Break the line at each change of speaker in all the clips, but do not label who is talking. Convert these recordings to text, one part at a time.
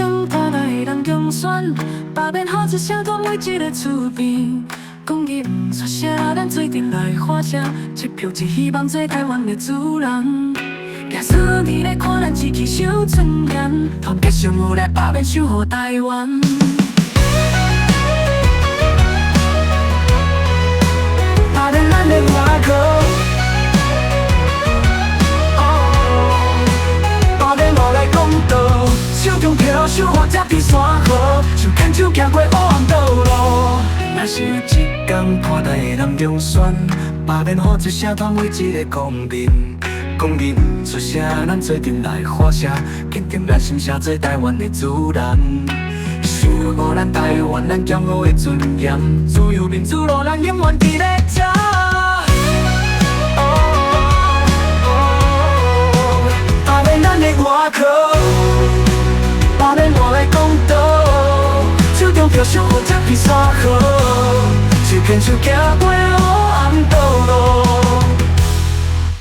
光破台的人中选，把变好一声托每一个厝边。讲伊唔出声，咱做阵来发声，一票一希望做台湾的主人。行4年来看咱志气守尊严，团结相互来把变守护台湾。打遍咱的外壳。手中飘手或者比山河，手牵手行过黑暗道路。若是有一天破台的人中选，把变好一声传每一个公民。公民唔出声，咱做阵来发声，坚定咱心写做台湾的主人。守护咱台湾，咱骄傲的尊严，自由民主路，咱永远伫咧这。打遍咱的外壳。把变我来公道，手中飘手或者比山河，手牵手行过黑暗道路。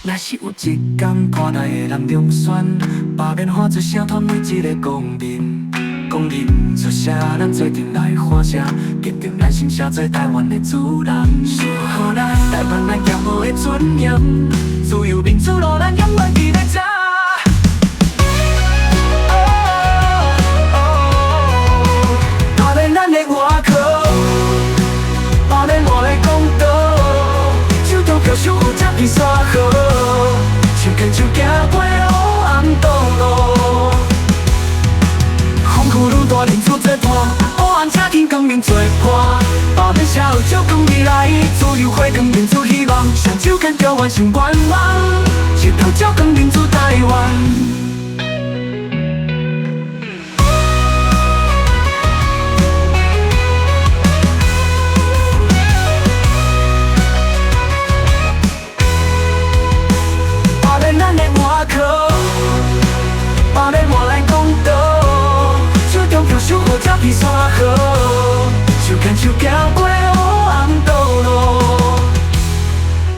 若是有一天破台的人中选，把变化一声传每一个公民。公民唔出声，咱做阵来发声，坚定咱心写做台湾的主人。守护咱台湾咱骄傲的尊严，自由民主路，咱永远伫咧这。咱的外壳，把变我来公道，手中飘手或者比山河，手牵手行过黑暗道路。风雨愈大，民主做伴，黑暗车天光明做伴，把变社会照光未来，自由回光民主希望，双手牵着完成愿望，一头照光民主台湾。咱的外壳，把变我来公道，手中飘手或者比山河，手牵手行过黑暗道路。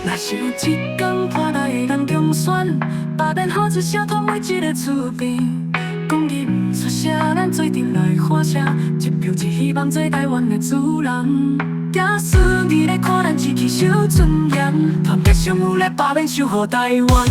若是有一天破台的人中选，把变好一声传每一个厝边。讲伊唔出声，咱做阵来发声，一票一希望做台湾的主人。行4年来看咱志气守尊严，团结相互来把变守护台湾。